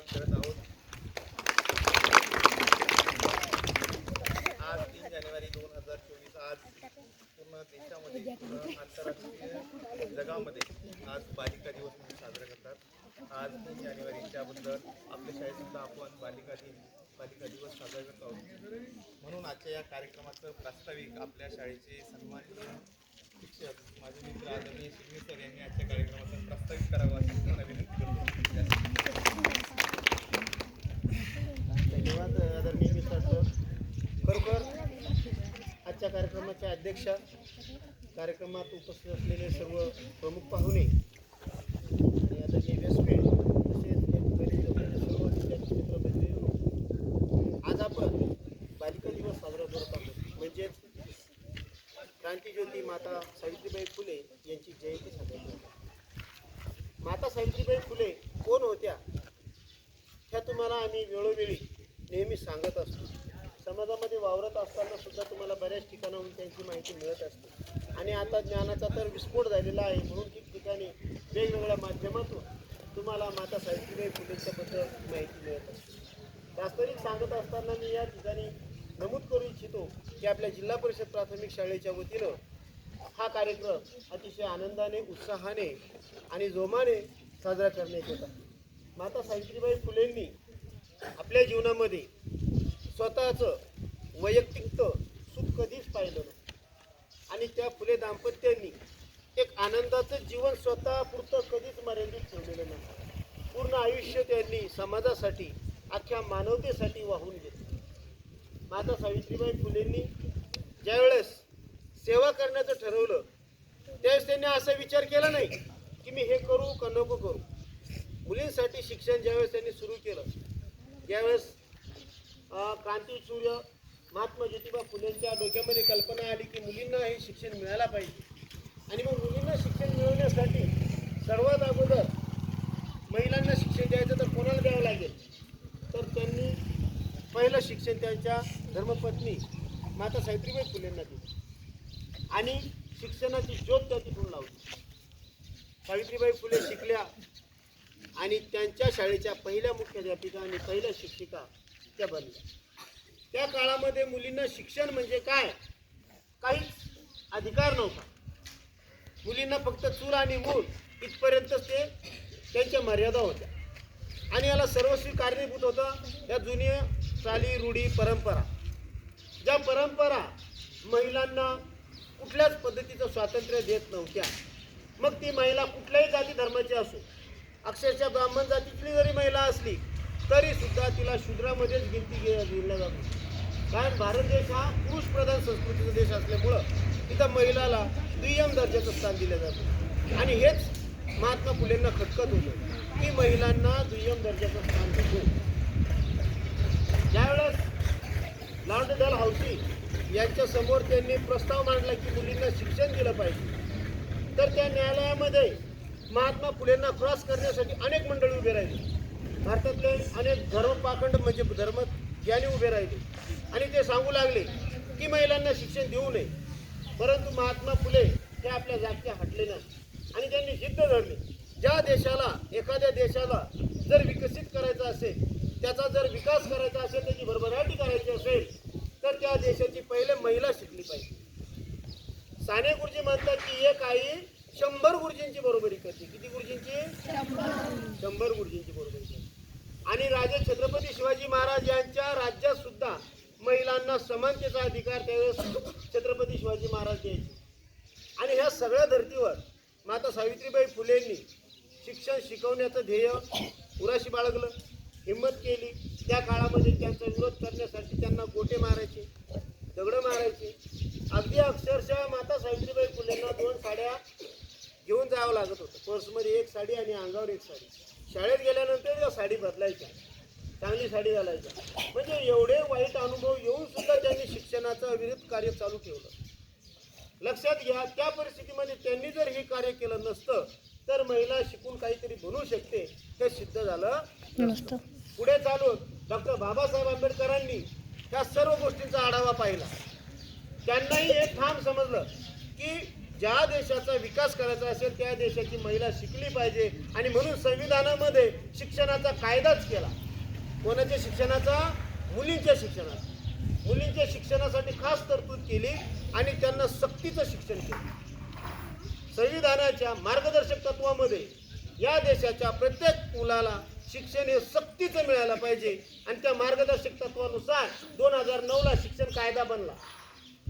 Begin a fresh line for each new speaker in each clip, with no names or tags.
सुरुवात करत आहोत. आज 3 जानेवारी 2024. आज पूर्ण देशामध्ये, आंतरराष्ट्रीय जगामध्ये आज बालिका दिवस म्हणून साजरा करतात. आज 3 जानेवारी त्याबद्दल आपल्या शाळेतसुद्धा आपण बालिका दिवस साजरा करत आहोत. म्हणून आजच्या या कार्यक्रमाचं प्रास्ताविक आपल्या शाळेचे सन्माननीय शिक्षक माझे मित्र आदरणीय शिंदे सर यांनी आजच्या कार्यक्रमाचं प्रास्ताविक करावं अशी त्यांना विनंती करतो.
धन्यवाद आदरणीय मित्र सर. खरोखर आजच्या कार्यक्रमाच्या अध्यक्षा, कार्यक्रमात उपस्थित असलेले सर्व प्रमुख पाहुणे आणि आदरणीय व्यासपीठ तसेच सर्व विद्यार्थी मित्रमैत्रिणी, आज आपण बालिका दिवस साजरा करत आहोत. म्हणजेच क्रांतीज्योती माता सावित्रीबाई फुले यांची जयंती साजरी करतो. माता सावित्रीबाई फुले कोण होत्या ह्या तुम्हाला आम्ही वेळोवेळी नेहमी सांगत असतो. समाजामध्ये वावरत असताना सुद्धा तुम्हाला बऱ्याच ठिकाणाहून त्यांची माहिती मिळत असते. आणि आता ज्ञानाचा तर विस्फोट झालेला आहे, म्हणून ठिकठिकाणी वेगवेगळ्या माध्यमातून तुम्हाला माता सावित्रीबाई फुलेंच्याबद्दल माहिती मिळत असते. वास्तविक सांगत असताना मी या ठिकाणी नमूद करू इच्छितो की आपल्या जिल्हा परिषद प्राथमिक शाळेच्या वतीनं हा कार्यक्रम अतिशय आनंदाने, उत्साहाने आणि जोमाने साजरा करण्यात येत आहे. माता सावित्रीबाई फुलेंनी आपल्या जीवनामध्ये स्वतःचं वैयक्तिक सुख कधीच पाहिलं नाही आणि त्या फुले दाम्पत्यांनी एक आनंदाचं जीवन स्वतःपुरतं कधीच मर्यादित ठेवलेलं नाही. पूर्ण आयुष्य त्यांनी समाजासाठी, अख्ख्या मानवतेसाठी वाहून घेतलं. माता सावित्रीबाई फुलेंनी ज्यावेळेस सेवा करण्याचं ठरवलं त्यावेळेस त्यांनी असा विचार केला नाही की मी हे करू का नको करू. मुलींसाठी शिक्षण ज्यावेळेस त्यांनी सुरू केलं, ज्यावेळेस क्रांतीसूर्य महात्मा ज्योतिबा फुलेंच्या डोक्यामध्ये कल्पना आली की मुलींना हे शिक्षण मिळायला पाहिजे आणि मग मुलींना शिक्षण मिळवण्यासाठी सर्वात अगोदर महिलांना शिक्षण द्यायचं तर कोणाला द्यावं लागेल, तर त्यांनी पहिलं शिक्षण त्यांच्या धर्मपत्नी माता सावित्रीबाई फुलेंना दिलं आणि शिक्षणाची ज्योत त्या तिथून लावली. सावित्रीबाई फुले शिकल्या आणि त्यांच्या शाळेच्या पहिल्या मुख्याध्यापिका आणि पहिल्या शिक्षिका त्या बनल्या. त्या काळामध्ये मुलींना शिक्षण म्हणजे काय, काहीच अधिकार नव्हता. मुलींना फक्त चूल आणि मूल इथपर्यंत ते त्यांच्या मर्यादा होत्या आणि याला सर्वस्वी कारणीभूत होतं या जुन्या चाली, रूढी, परंपरा. ज्या परंपरा महिलांना कुठल्याच पद्धतीचं स्वातंत्र्य देत नव्हत्या. मग ती महिला कुठल्याही जाती धर्माची असो, अक्षरशः ब्राह्मण जातीतली जरी महिला असली तरी सुद्धा तिला शूद्रामध्येच गिनती दिल्या जाते. कारण भारत देश हा पुरुषप्रधान संस्कृतीचा देश असल्यामुळं तिथं महिलाला दुय्यम दर्जाचं स्थान दिलं जातं आणि हेच महात्मा फुलेंना खटकत होतं की महिलांना दुय्यम दर्जाचं स्थान देतो. ज्यावेळेस लॉर्ड डलहौसी यांच्यासमोर त्यांनी प्रस्ताव मांडला की मुलींना शिक्षण दिलं पाहिजे, तर त्या न्यायालयामध्ये महात्मा फुलेंना क्रॉस करण्यासाठी अनेक मंडळी उभे राहिली. भारतातले अनेक धर्मपाखंड म्हणजे धर्मज्ञानी उभे राहिले आणि ते सांगू लागले की महिलांना शिक्षण देऊ नये. परंतु महात्मा फुले हे आपल्या जागच्या हटले नाही आणि त्यांनी जिद्द धरली. ज्या देशाला, एखाद्या देशाला जर विकसित करायचं असेल, त्याचा जर विकास करायचा असेल, त्याची भरभराटी करायची असेल, तर त्या देशाची पहिले महिला शिकली पाहिजे. साने गुरुजी म्हणतात की एक आई 100 गुरुजींची बरोबरी करते. किती गुरुजींची? 100 गुरुजींची बरोबरी करते. आणि राजे छत्रपती शिवाजी महाराज यांच्या राज्यात सुद्धा महिलांना समानतेचा अधिकार त्यावेळेस छत्रपती शिवाजी महाराज द्यायचे. आणि ह्या सगळ्या धर्तीवर माता सावित्रीबाई फुलेंनी शिक्षण शिकवण्याचं ध्येय उराशी बाळगलं, हिंमत केली. त्या काळामध्ये त्यांचा विरोध करण्यासाठी त्यांना गोटे मारायचे, दगडं मारायचे. अगदी अक्षरशः माता सावित्रीबाई फुलेंना 2 साड्या घेऊन जावं लागत होतं. पर्समध्ये 1 साडी आणि अंगावर 1 साडी. शाळेत गेल्यानंतर त्या साडी बदलायच्या, चांगली साडी घालायच्या. म्हणजे एवढे वाईट अनुभव येऊन सुद्धा त्यांनी शिक्षणाचं अविरत कार्य चालू ठेवलं. लक्षात घ्या, त्या परिस्थितीमध्ये त्यांनी जर हे कार्य केलं नसतं तर महिला शिकून काहीतरी बनवू शकते हे सिद्ध झालं नसतं. पुढे चालून डॉक्टर बाबासाहेब आंबेडकरांनी त्या सर्व गोष्टींचा आढावा पाहिला. त्यांनाही एक ठाम समजलं की ज्या देशाचा विकास करायचा असेल त्या देशाची महिला शिकली पाहिजे आणि म्हणून संविधानामध्ये शिक्षणाचा कायदाच केला. कोणाच्या शिक्षणाचा? मुलींच्या शिक्षणाचा. मुलींच्या शिक्षणासाठी खास तरतूद केली आणि त्यांना सक्तीचं शिक्षण केलं. संविधानाच्या मार्गदर्शक तत्वामध्ये या देशाच्या प्रत्येक मुलाला शिक्षण हे सक्तीचं मिळालं पाहिजे आणि त्या मार्गदर्शक तत्वानुसार 2009ला शिक्षण कायदा बनला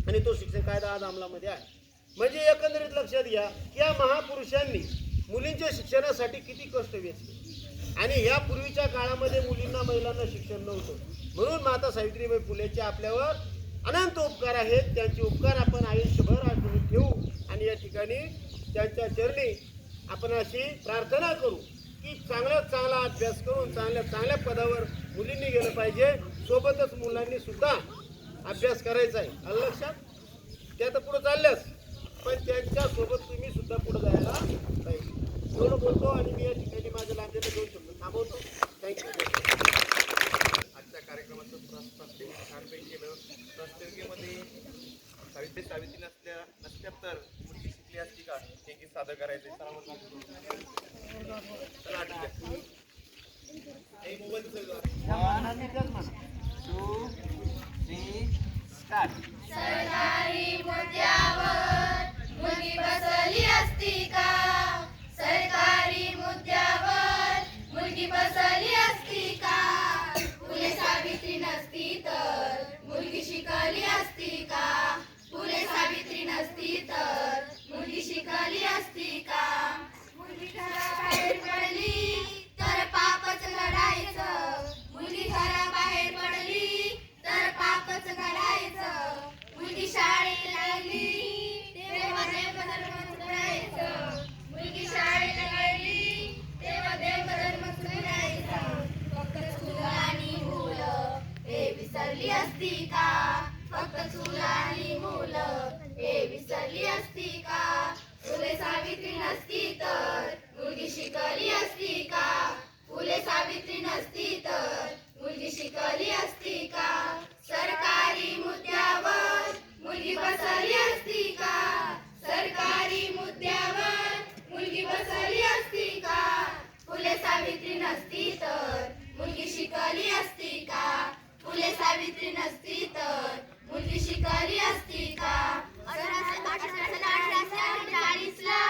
आणि तो शिक्षण कायदा आज अंमलामध्ये आहे. म्हणजे एकंदरीत लक्षात घ्या की या महापुरुषांनी मुलींच्या शिक्षणासाठी किती कष्ट वेचले आणि यापूर्वीच्या काळामध्ये मुलींना महिलांना शिक्षण नव्हतं. म्हणून माता सावित्रीबाई फुलेचे आपल्यावर अनंत उपकार आहेत. त्यांचे उपकार आपण आयुष्यभर आठवणून ठेवू आणि या ठिकाणी त्यांच्या चरणी आपण अशी प्रार्थना करू की चांगल्यात चांगला अभ्यास करून चांगल्या पदावर मुलींनी गेलं पाहिजे. सोबतच मुलांनी सुद्धा अभ्यास करायचा आहे. आलं लक्षात? त्या तर पुढे चालल्यास पण त्यांच्यासोबत तुम्ही सुद्धा पुढे जायला पाहिजे. एवढं बोलतो आणि मी या ठिकाणी माझ्या लांबीला 2 शब्द थांबवतो. थँक्यू.
आजच्या कार्यक्रमाचं प्रास्ताविक छानपैकी केलं. प्रास्ताविकेमध्ये सावित्री नसत्या तर मुलगी शिकली असती का हे गीत सादर करायचे.
सरकारी मुद्द्यावर मुलगी बसली असती का? सरकारी मुद्द्यावर मुलगी बसली असती का? फुले सावित्री नसती तर मुलगी शिकली असती का? फुले सावित्री नसती तर मुलगी शिकली असती का? मुलगी घराबाहेर पडली तर पापच घडायचं. मुलगी घराबाहेर पडली तर पापच घडायचं. मुलगी शाळेला गेली तेव्हा देवधर्म सुधारायचं. मुलगी शाळेला गेली तेव्हा देवधर्म सुधारायचं. फक्त चूल आणि मुलं हे विसरली असती का? फक्त चूल आणि मुलं हे विसरली असती का? फुले सावित्री नसती तर मुलगी शिकली असती का? फुले सावित्री नसती तर मुलगी शिकली असती का? सरकारी मुद्द्यावर मुलगी बसली असती का? सरकारी मुद्द्यावर मुलगी बसली असती का? फुले सावित्री नसती तर मुलगी शिकली असती का? फुले सावित्री नसती तर मुलगी शिकली असती का? 1848ला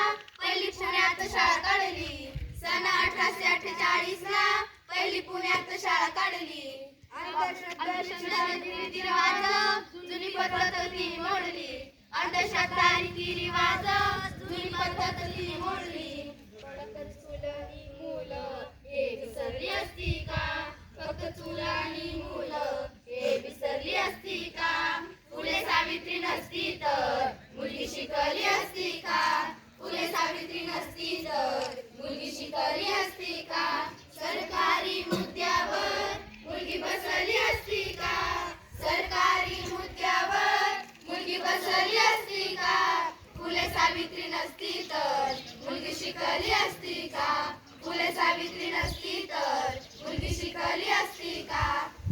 पहिली पुण्यात शाळा काढली. सन 1848ला पहिली पुण्यात शाळा काढली. अंधश्रद्धा रीतिरिवाज जुनी पद्धत ती मोडली. अंधश्रद्धा रीतिरिवाज जुनी पद्धत ती मोडली. फक्त चूल आणि मुलं हे विसरली असती का? फक्त चूल आणि मुलं हे विसरली असती का? फुले सावित्री नसती तर मुलगी शिकली असती का? फुले सावित्री नसती तर मुलगी शिकली असती का? सरकारी मुद्द्यावर मुलगी बसली असती का? सरकारी मुद्द्यावर मुलगी बसली असती का? फुले सावित्री नसती तर मुलगी शिकली असती का? फुले सावित्री नसती तर मुलगी शिकली असती का?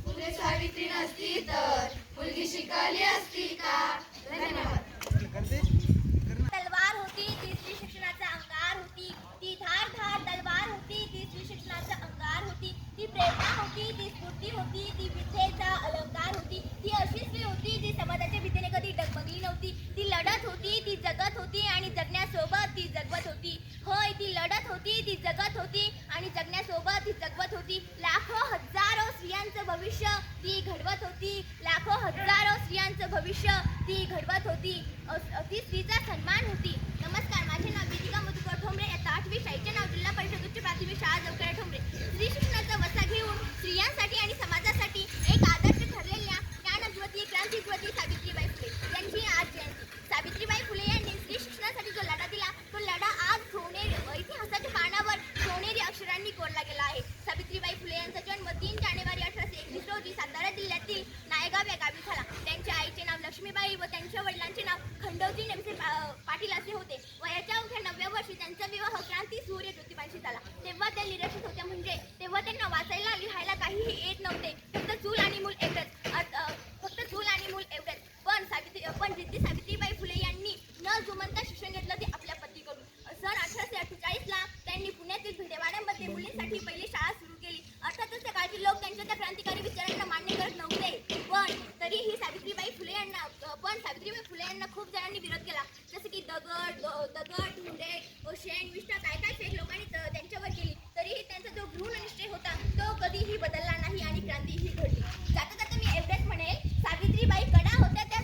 फुले सावित्री नसती तर मुलगी शिकली असती का? धन्यवाद.
तलवार होती ती स्त्री शिक्षणाचा अंगार होती. ती धार तलवार होती ती स्त्री शिक्षणाचा अंगार होती. ती प्रेरणा होती, ती स्फूर्ती होती, ती विद्येचा अलंकार होती. ती अशी स्त्री होती जी समाजाच्या भीतीने कधी डगमगली नव्हती. ती लढत होती, ती जगत होती आणि जगण्यासोबत ती जगवत होती. होय, ती लढत होती, ती जगत होती आणि जगण्यासोबत ती जगवत होती. लाखो हजारो स्त्रियांचं भविष्य ती घडवत होती. लाखो हजारो स्त्रियांचं भविष्य ती घडवत होती. ती स्त्रीचा सन्मान होती. नमस्कार, माझे नाव वेदिका मधुकर ठोंबरे. आता 8वी शाळेचे नाव जिल्हा परिषद उच्च प्राथमिक शाळा जवखेडा ठोंबरे. स्त्री शिक्षणाचा वसा घेऊन स्त्रियांसाठी आणि समाजासाठी एक आदर्श ठरलेल्या ज्ञानज्योती क्रांतीज्योती सावित्रीबाई फुले यांची आज जयंती. सावित्रीबाई फुले यांनी स्त्री शिक्षणासाठी जो लढा दिला तो लढा आज इतिहासाच्या पानावर सोनेरी अक्षरांनी कोरला गेला आहे. सावित्रीबाई फुले यांचा जन्म 3 जानेवारी 1831 रोजी सातारा जिल्ह्यातील नायगाव या गावी झाला. त्यांच्या आईचे नाव लक्ष्मीबाई व त्यांच्या वडिलांचे नाव खंडोजी नेमसे पाटील असे होते. वयाच्या अवघ्या 9व्या वर्षी त्यांचा विवाह क्रांती सूर्य ज्योतिबांशी झाला. तेव्हा त्या निरक्षित होत्या, म्हणजे तेव्हा त्यांना वाचायला लिहायला काहीही येत नव्हते. फक्त चूल आणि मूल एवढंच. पण जिद्दी सावित्रीबाई फुले यांनी न जुमंता शिक्षण घेतलं क्रांतिकारी विचारांना मान्य करत नव्हते, पण तरीही सावित्रीबाई फुले यांना खूप जणांनी विरोध केला. जसे की दगड, धुंडे, शेण, विष्ठा काय फेक लोकांनी त्यांच्यावर केली. तरीही त्यांचा जो गृहनिष्ठे होता तो कधीही बदलला नाही आणि क्रांतीही घडली. जाता जाता मी एवढेच म्हणेल, सावित्रीबाई कडा होत्या त्या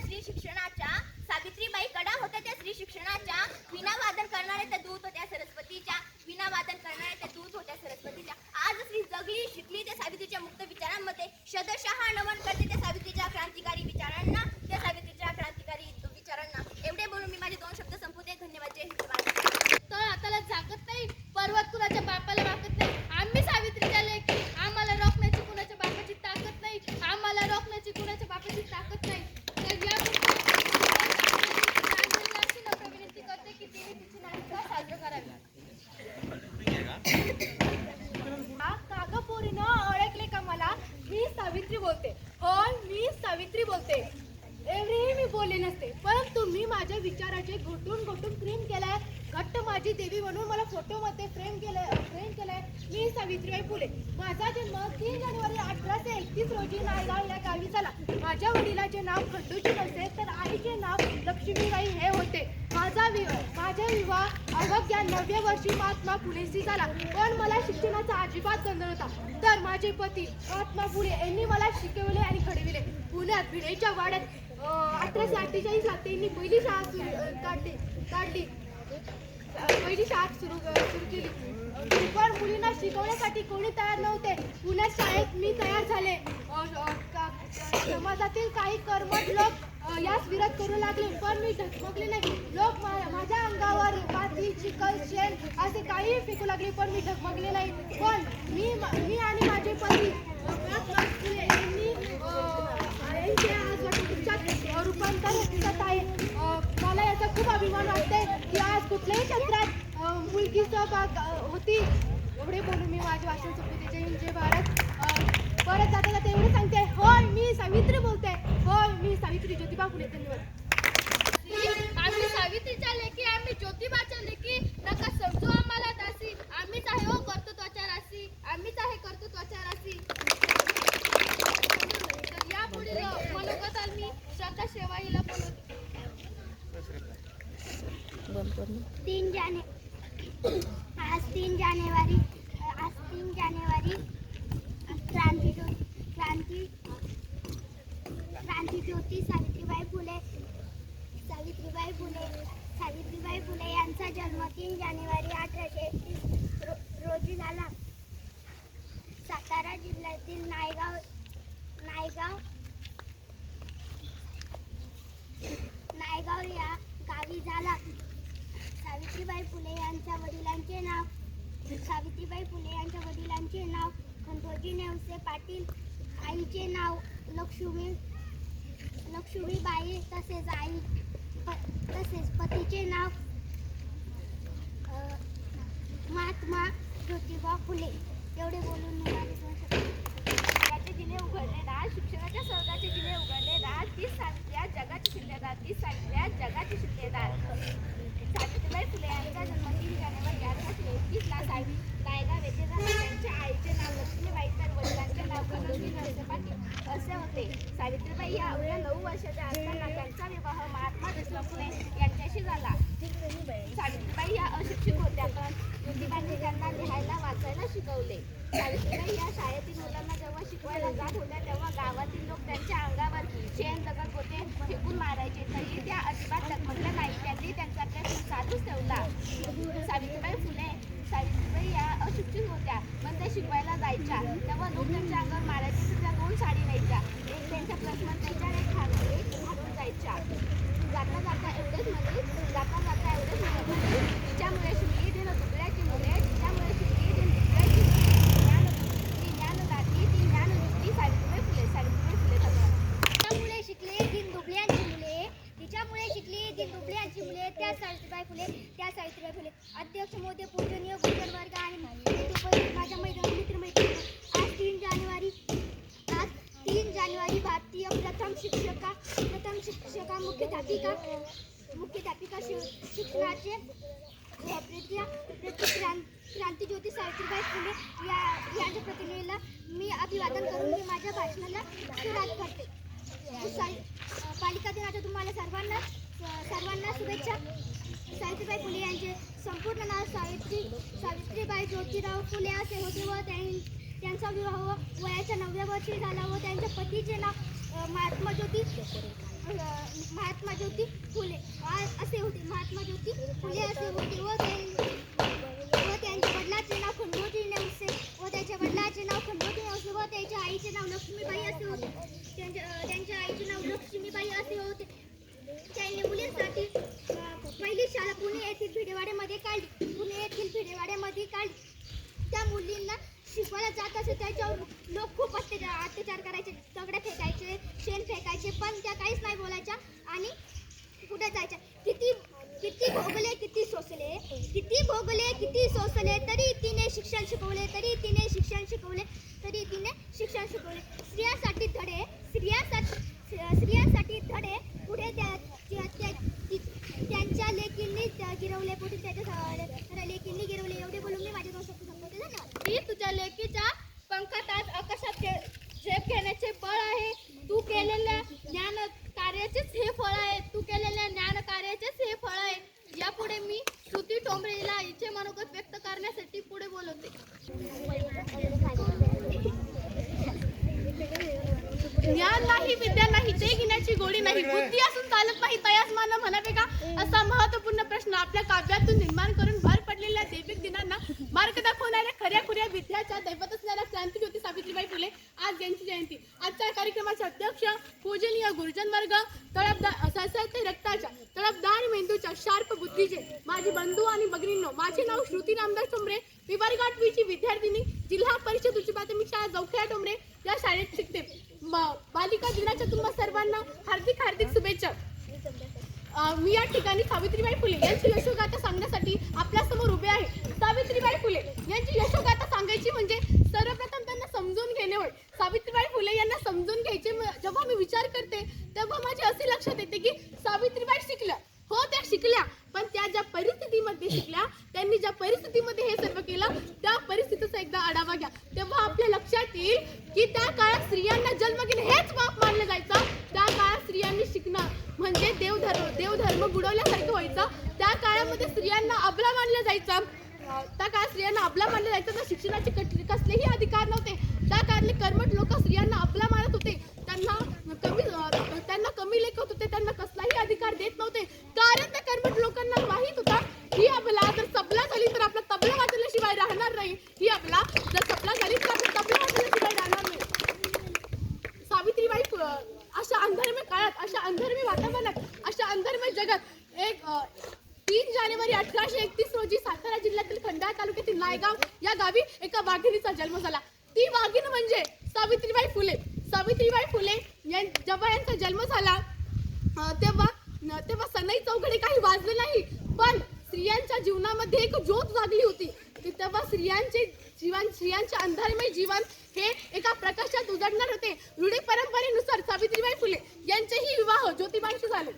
स्त्री शिक्षणाच्या, विना वादन करणारे त्या दूत होत्या सरस्वतीच्या. आज स्त्री जगली, शिकली त्या सावित्रीच्या मुक्त विचारांमध्ये. शतशः नमन करते त्या सावित्रीच्या क्रांतिकारी विचारांना. एवढे बोलून मी माझे 2 शब्द संपवते. धन्यवाद. जय हिंद.
तळ हाताला झाकत नाही, पर्वत कुणाच्या बापाला वाकत नाही. आम्ही सावित्रीच्या लेकी, आम्हाला रोखण्याची कुणाच्या बापाची ताकद नाही. तर या विनंती करते की तिने तिची नाटकं साजरं करावी.
काका पोरीनं ओळखले का मला? मी सावित्री बोलते. होय, मी सावित्री बोलते. एवढेही मी बोलले नसते, परंतु मी माझ्या विचाराचे घोटून प्रेम केलाय. घट्ट माझी देवी म्हणून मला फोटोमध्ये फ्रेम केलंय. मी सावित्रीबाई फुले. माझा जन्म 3 जानेवारी 1831 रोजी नायगाव या गावी झाला. माझ्या वडिलांचे नाव खंडूजी नसे तर आईचे नाव लक्ष्मीबाई हे होते. माझा विवाह अवघ्या 9व्या वर्षी महात्मा फुलेशी झाला. पण मला शिक्षणाचा अजिबात गंध नव्हता. तर माझे पती महात्मा फुले यांनी मला शिकवले आणि घडविले. पुण्यात भिडेच्या वाड्यात 1848 त्यांनी पहिली शाळा सुरू केली. पण मुलींना शिकवण्यासाठी कोणी तयार नव्हते. पुण्यात शाळेत मी तयार झाले. समाजातील काही कर्मठ लोक यास विरोध करू लागले, पण मी डगमगले नाही. लोक माझ्या अंगावर माती, चिखल, शेण असे काही फेकू लागले, पण मी डगमगले नाही. पण मी आणि माझे पती यांचे आज वटवृक्षात रूपांतर होत आहे. मला याचा खूप अभिमान वाटते की आज कुठल्याही क्षेत्रात मुलगी सहभाग होती. एवढे बोलून मी माझे भाषण संपवते. जय हिंद, जय भारत. परत जाता एवढे सांगते, होय मी सावित्री बोलते. होय मी सावित्री ज्योतिबा फुले. धन्यवाद.
आम्ही सावित्रीच्या लेकी, आम्ही ज्योतिबाच्या लेकी. नका समजू आम्हाला दासी. आम्हीच आहे हो कर्तृत्वाच्या राशी. तर या पुढील मनोगताल मी श्रद्धा शेवाईला बोलवते.
आज 3 जानेवारी क्रांतीज्योती सावित्रीबाई फुले यांचा जन्म 3 जानेवारी 1831 रोजी झाला. सातारा जिल्ह्यातील नायगाव या गावी झाला. सावित्रीबाई फुले यांच्या वडिलांचे नाव खंडोजी नेवसे पाटील, आईचे नाव लक्ष्मीबाई तसेच पतीचे नाव महात्मा ज्योतिबा फुले. एवढे बोलून मी माझे 2 शब्द
जिने उघडले राज, शिक्षणाच्या स्वर्गाचे जिने उघडले राज. तीच सांगल्या जगाची शिल्लेदार. सावित्रीबाई फुले यांचा जन्म 3 जानेवारी 1831 ला नायगाव येथे झाला. त्यांच्या आईचे नाव लक्ष्मीबाई तर वडिलांचे नाव खंडोजी नरसे पाटील असे होते. सावित्रीबाई या अवघ्या 9 वर्षाच्या असताना त्यांचा विवाह महात्मा ज्योतिबा फुले यांच्याशी झाला. सावित्रीबाई या अशिक्षित होत्या, पण ज्योतिबांनी त्यांना लिहायला वाचायला शिकवले. सावित्रीबाई या शाळेतील मुलांना जेव्हा शिकवायला जात होत्या तेव्हा गावातील लोक त्यांच्या अंगावर शेण, दगड, गोटे फेकून मारायचे, तरी त्या अजिबात डगमगल्या नाही. त्यांनी त्यांचा प्रयत्न चालूच ठेवला. सावित्रीबाई या अशिक्षित होत्या, पण त्या शिकवायला जायच्या. तेव्हा लोक त्यांच्या अंगावर मारायचे, तर त्या 2 साडी न्यायच्या. एक त्यांच्या प्रश्न त्यांच्या एक घालून जायच्या. जाता जाता एवढेच म्हणते, तिच्यामुळे शिकली दिन दुबळ्याची मुले, तिच्यामुळे शिकली दिन दुबळ्याची ती ज्ञानदाती, ती ज्ञानदृष्टी सावित्रीबाई फुले.
तिच्यामुळे शिकली दिन दुबळ्यांची मुले, त्या सावित्रीबाई फुले. अध्यक्ष महोदय, पूजनीय गुरुजन वर्ग आणि माझ्या मित्रमैत्रिणी, आज 3 जानेवारी भारतीय प्रथम शिक्षका मुख्याध्यापिका शिक्षणाचे क्रांतिज्योती सावित्रीबाई फुले यांच्या प्रतिमेला मी अभिवादन करून मी माझ्या भाषणाला सुरुवात करते. बालिका दिनाच्या तुम्हाला सर्वांना शुभेच्छा. सावित्रीबाई फुले यांचे संपूर्ण नाव सावित्रीबाई ज्योतिराव फुले असे होते व त्यांचा विवाह वयाच्या 9व्या वर्षी झाला व त्यांच्या पतीचे नाव महात्मा ज्योती फुले असे होते. महात्मा ज्योती फुले असे होते व त्यांच्या वडिलांचे नाव खंडोजी नेवसे व त्याच्या वडिलांचे नाव खंडोजी नेवसे व त्याच्या आईचे नाव लक्ष्मीबाई असे होते. त्यांच्या आईचे नाव लक्ष्मीबाई असे होते. त्यांनी मुलींसाठी पहिली शाळा पुणे येथील भिडेवाड्यामध्ये काढली. त्या मुलींना शिकवायला जात असे त्याच्यावर लोक खूप अत्याचार करायचे, दगडे फेकायचे, शेण फेकायचे, पण त्या काहीच नाही बोलायच्या आणि कुठे जायच्या. किती भोगले किती सोसले तरी तिने शिक्षण शिकवले. स्त्रियांसाठी धडे पुढे त्यांच्या लेकींनी गिरवले. एवढे बोलून मी माझे 2 शब्द संपवते. धन्यवाद.
ती तुझ्या लेकीच्या पंखात आज आकाशात झेप घेण्याचे बळ आहे. तू केलेल्या ज्ञान कार्याचेच हे फळ आहे. यापुढे मी श्रुती ठोंबरेला इच्छे मनोगत व्यक्त करण्यासाठी पुढे बोलवते. ज्ञान नाही, विद्या नाही, ते घेण्याची गोडी नाही, बुद्धी असून चालत नाही, तयास मानव म्हणावे का, असा महत्वपूर्ण प्रश्न आपल्या काव्यातून निर्माण करून भर पडलेल्या दैविक दिनांना मार्ग दाखवणाऱ्या खऱ्या विद्याच्या दैवत असणाऱ्या क्रांतिज्योती सावित्रीबाई फुले आज यांची जयंती. आजच्या कार्यक्रमाचे अध्यक्ष पूजनीय गुरुजन वर्ग, सळसळते रक्ताच्या, तळपदार मेंदूच्या, शार्प बुद्धीचे माझे बंधू आणि भगिनींनो, माझे नाव श्रुती रामदास ठोंबरे. मी वर्ग 8वीची विद्यार्थिनी, जिल्हा परिषद उच्च प्राथमिक शाळा जवखेडा ठोंबरे या शाळेत शिकते. बालिका दिनाच्या तुम्हा सर्वांना हार्दिक शुभेच्छा. मी या ठिकाणी सावित्रीबाई फुले यांची यशोगाथा सांगण्यासाठी आपल्यासमोर उभे आहे. सावित्रीबाई फुले यांची यशोगाथा सांगायची म्हणजे सर्वप्रथम त्यांना समजून घेणे होय. सावित्रीबाई फुले यांना समजून घ्यायचे जेव्हा मी विचार करते तेव्हा माझे असे लक्षात येते की सावित्रीबाई शिकल्या, हो त्या शिकल्या, पण त्या ज्या परिस्थितीमध्ये शिकल्या, त्यांनी ज्या परिस्थितीमध्ये हे सर्व केलं त्या परिस्थितीचा एकदा आढावा घ्या. तेव्हा आपल्या लक्षात येईल की त्या काळात स्त्रियांना जन्म घेणे हेच पाप मानलं जायचं. त्या काळात स्त्रियांनी शिकणं म्हणजे देवधर्म बुडवल्यासारखं व्हायचं. त्या काळामध्ये स्त्रियांना अबला मानलं जायचं. तर शिक्षणाचे कसलेही अधिकार नव्हते. त्या काळातले कर्मठ लोक स्त्रियांना अबला मानत होते, त्यांना कमी लेखत होते, त्यांना कसलाही अधिकार देत नव्हते. कारण त्या कर्मठ लोकांना माहित होता ही अबला जर सबला झाली तर आपला तबला वाजवल्याशिवाय राहणार नाही. ही अबला जर सबला झाली तर आपला तबला वाजवल्याशिवाय राहणार नाही. सावित्रीबाई अशा अंधर्म काळात, अशा अंधर्म वातावरणात, अशा अंधर्म जगात 3 जानेवारी 1831 रोजी सातारा जिल्ह्यातील खंडाळा तालुक्यातील नायगाव या गावी एका वाघिणीचा जन्म झाला. ती वाघीण म्हणजे सावित्रीबाई फुले. सावित्रीबाई फुले जेव्हा यांचा जन्म झाला तेव्हा सनई चौघडे काही वाजले नाही, पण स्त्रियांच्या जीवनामध्ये एक ज्योत जागली होती. तेव्हा स्त्रियांचे अंधारमय जीवन हे एका प्रकाशात उजळणार होते. रूढी परंपरेनुसार सावित्रीबाई फुले यांचेही विवाह ज्योतिबांशी झाले.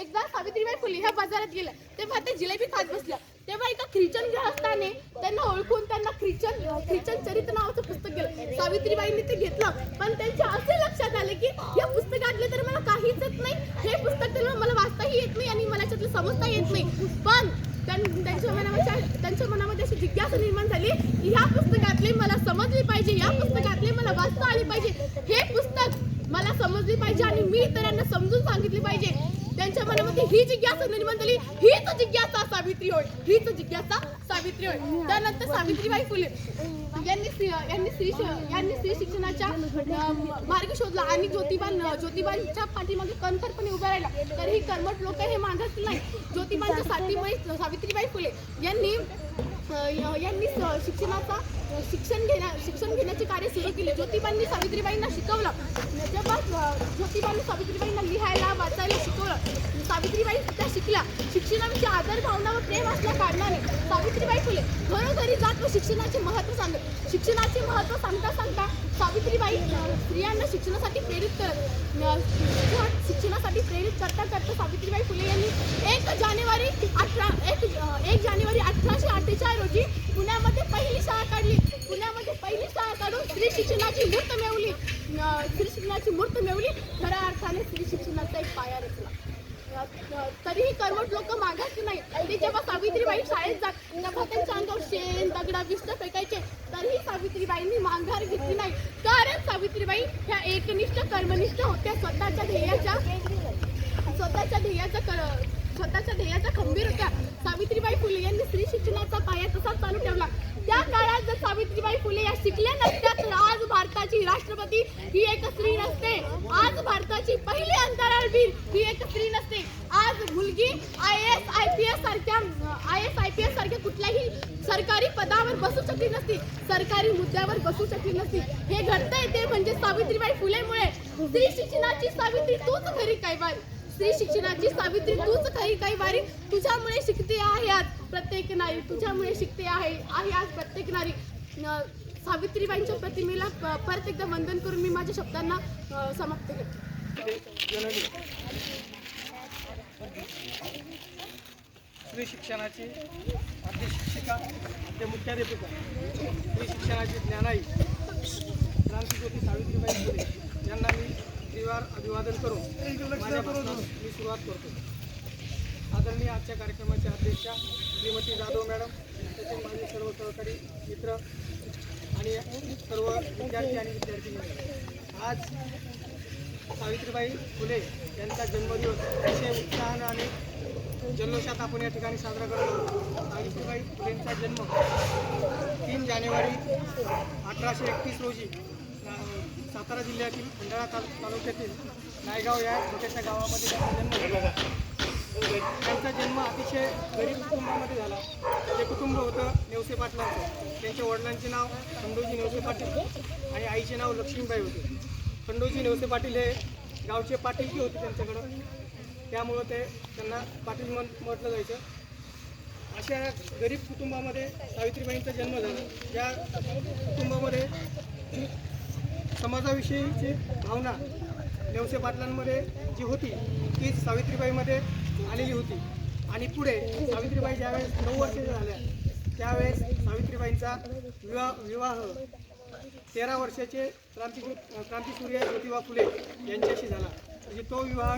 एकदा सावित्रीबाई फुले ह्या बाजारात गेल्या तेव्हा ते जिलेबी खात बसल्या. तेव्हा एका ख्रिश्चन गृहस्थाने त्यांना ओळखून त्यांना ख्रिश्चन चरित्र नावाचं पुस्तक दिलं. सावित्रीबाईंनी ते घेतलं, पण त्यांच्या असे लक्षात आले की या पुस्तकातले तर मला काहीच येत नाही, हे पुस्तक तर मला वाचताही येत नाही आणि मला त्यातलं समजता येत नाही. पण त्यांच्या मनामध्ये अशी जिज्ञासा निर्माण झाली की ह्या पुस्तकातले मला समजले पाहिजे, या पुस्तकातले मला वाचता आले पाहिजे, हे पुस्तक मला समजले पाहिजे आणि मी इतरांना समजून सांगितले पाहिजे. त्यांच्या मनामध्ये ही जिज्ञासा निर्माण झाली. हीच जिज्ञासा सावित्री होय. त्यानंतर सावित्रीबाई फुले यांनी स्त्री शिक्षणाचा मार्ग शोधला आणि ज्योतिबांच्या पाठीमागे कणखरपणे उभ्या राहिला. तरीही कर्मठ लोक हे मागत नाही. ज्योतिबांच्या साथीमुळे सावित्रीबाई फुले यांनी शिक्षण घेण्याचे कार्य सुरू केले. ज्योतिबांनी सावित्रीबाईंना शिकवलं. जेव्हा ज्योतिबांनी सावित्रीबाईंना लिहायला वाचायला शिकवलं, सावित्रीबाई त्या शिकल्या. शिक्षणाविषयी आदर भावना व प्रेम असल्या कारणाने सावित्रीबाई फुले घरोघरी जात व शिक्षणाचे महत्त्व सांगत. शिक्षणाचे महत्त्व सांगता सावित्रीबाई स्त्रियांना शिक्षणासाठी प्रेरित करता सावित्रीबाई फुले यांनी 1 जानेवारी 1848 रोजी पुण्यामध्ये पहिली शाळा काढली. पुण्यामध्ये पहिली शाळा काढून स्त्री शिक्षणाची मूर्त मिळवली. खऱ्या अर्थाने स्त्री शिक्षणाचा एक पाया रचला. तरीही कर्मठ लोक मागायचे नाही. ते जेव्हा सावित्रीबाई शाळेत जात तेव्हा त्यांच्या अंगावर शेण दगडा विष्ट फेकायचे, तरीही सावित्रीबाईंनी माघार घेतली नाही. कारण सावित्रीबाई ह्या एकनिष्ठ कर्मनिष्ठ होत्या. स्वतःच्या ध्येयाच्या खंबीर होत्या. सावित्रीबाई फुले यांनी स्त्री शिक्षणाचा पाया तसाच चालू ठेवला. त्या काळात जर सावित्रीबाई फुले या शिकल्या नसत्या तर आज भारताची राष्ट्रपती ही एक स्त्री नसते. आज भारताची पहिली अंतराळवीर ही एक स्त्री नसते. आज मुलगी IAS IPS सारख्या कुठल्याही सरकारी पदावर बसू शकली नसती, सरकारी मुद्द्यावर बसू शकली नसती. हे घडतंय ते म्हणजे सावित्रीबाई फुलेमुळे. स्त्री शिक्षणाची सावित्री तूच खरी कैवारी. स्त्री शिक्षणाची सावित्री तूच खरी कैवारी. तुझ्यामुळे शिकते आहे आज प्रत्येक नारी. तुझ्यामुळे शिकते आहे आज प्रत्येक नारी. सावित्रीबाईंच्या प्रतिमेला परत एकदा वंदन करून मी माझ्या शब्दांना समाप्त करते.
स्त्री शिक्षणाची आद्य शिक्षिका, आद्य मुख्याध्यापिका, स्त्री शिक्षणाची ज्ञानाई क्रांतिज्योती सावित्रीबाई फुले यांना मी त्रिवार अभिवादन करून माझ्या भाषणास मी सुरुवात करतो. आदरणीय आजच्या कार्यक्रमाच्या अध्यक्षा श्रीमती जाधव मॅडम, तसेच माझे सर्व सहकारी मित्र आणि सर्व विद्यार्थी आणि विद्यार्थिनी, आज सावित्रीबाई फुले यांचा जन्मदिवस अतिशय उत्साहानं आणि जल्लोषात आपण या ठिकाणी साजरा करत आहोत. सावित्रीबाई फुलेंचा जन्म 3 जानेवारी 1831 रोजी सातारा जिल्ह्यातील खंडाळा तालुक्यातील नायगाव या छोट्याशा गावामध्ये त्यांचा जन्म झाला. त्यांचा जन्म अतिशय गरीब कुटुंबामध्ये झाला. ते कुटुंब होतं नेवसे पाटलांचं. त्यांच्या वडिलांचे नाव खंडोजी नेवसे पाटील आणि आईचे नाव लक्ष्मीबाई होते. खंडोजी नेवसे पाटील हे गावचे पाटीलकी होते त्यांच्याकडं, त्यामुळं त्यांना पाटील म्हटलं जायचं. अशा गरीब कुटुंबामध्ये सावित्रीबाईंचा जन्म झाला. या कुटुंबामध्ये समाजाविषयीची भावना नेवसे पाटलांमध्ये जी होती तीच सावित्रीबाईमध्ये आलेली होती. आणि पुढे सावित्रीबाई ज्यावेळेस 9 वर्षाच्या झाल्या त्यावेळेस सावित्रीबाईंचा विवाह 13 वर्षाचे क्रांतिसूर्य ज्योतिबा फुले यांच्याशी झाला. म्हणजे तो विवाह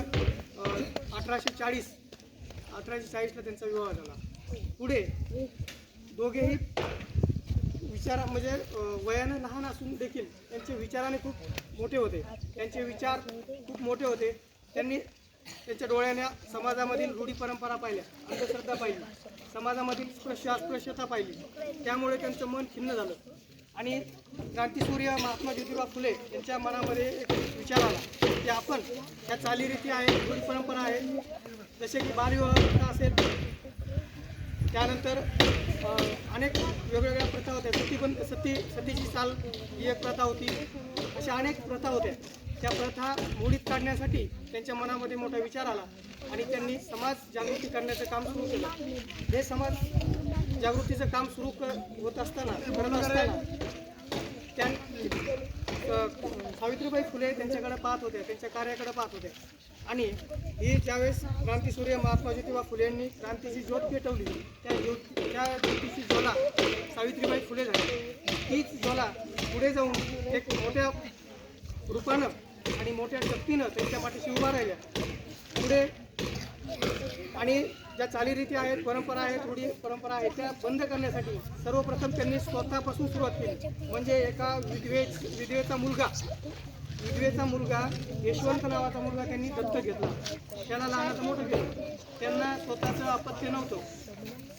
1840ला त्यांचा विवाह झाला. पुढे दोघेही म्हणजे वयानं लहान असून देखील त्यांचे विचाराने खूप मोठे होते. त्यांचे विचार खूप मोठे होते. त्यांनी त्यांच्या डोळ्याने समाजामधील रूढी परंपरा पाहिल्या, अंधश्रद्धा पाहिली, समाजामधील अस्पृश्यता पाहिली. त्यामुळे त्यांचं मन खिन्न झालं आणि क्रांतिसूर्य महात्मा ज्योतिबा फुले यांच्या मनामध्ये एक विचार आला की आपण ह्या चालीरीती आहेत, रूढी परंपरा आहेत, जसे की बालविवाह असेल, त्यानंतर अनेक वेगवेगळ्या प्रथा होत्या. सतीची चाल ही एक प्रथा होती. अशा अनेक प्रथा होत्या. त्या प्रथा मोडीत काढण्यासाठी त्यांच्या मनामध्ये मोठा विचार आला आणि त्यांनी समाज जागृती करण्याचं काम सुरू केलं. हे समाज जागृतीचं काम सुरू करत असताना सावित्रीबाई फुले त्यांच्याकडे पाहत होत्या, त्यांच्या कार्याकडे पाहत होत्या. आणि ही ज्यावेळेस क्रांतिसूर्य महात्मा ज्योतिबा फुले यांनी क्रांतीची ज्योत पेटवली, त्या ज्योतीची ज्वाला सावित्रीबाई फुले झाली. हीच ज्वाला पुढे जाऊन एक मोठ्या रूपानं आणि मोठ्या शक्तीनं त्यांच्या पाठीशी उभा राहिल्या. पुढे आणि ज्या चालीरीती आहेत, परंपरा आहेत, रूढी परंपरा आहेत, त्या बंद करण्यासाठी सर्वप्रथम त्यांनी स्वतःपासून सुरुवात केली. म्हणजे एका विधवेचा मुलगा यशवंत नावाचा मुलगा त्यांनी दत्तक घेतला. त्याला लहानाचं मोठं केलं. त्यांना स्वतःचं अपत्य नव्हतं.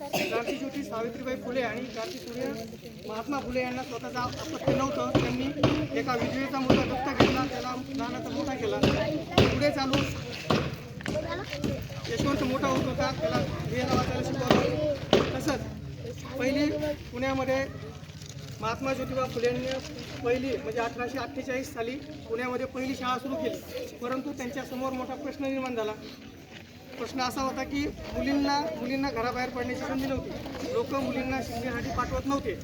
क्रांतिज्योती सावित्रीबाई फुले आणि क्रांतिसूर्य महात्मा फुले यांना स्वतःचं अपत्य नव्हतं. त्यांनी एका विधवेचा मुलगा दत्तक घेतला, त्याला लहानाचा मोठा केला. पुढे चालून यशवंत मोठा होत होता, त्याला लिहायला वाचायला शिकवलं. तसंच पहिली पुण्यामध्ये महात्मा ज्योतिबा फुलेंनी पहिली म्हणजे 1848 साली पुण्यामध्ये पहिली शाळा सुरू केली. परंतु त्यांच्यासमोर मोठा प्रश्न निर्माण झाला. प्रश्न असा होता की मुलींना घराबाहेर पडण्याची संधी नव्हती. लोक मुलींना शिक्षणासाठी पाठवत नव्हते.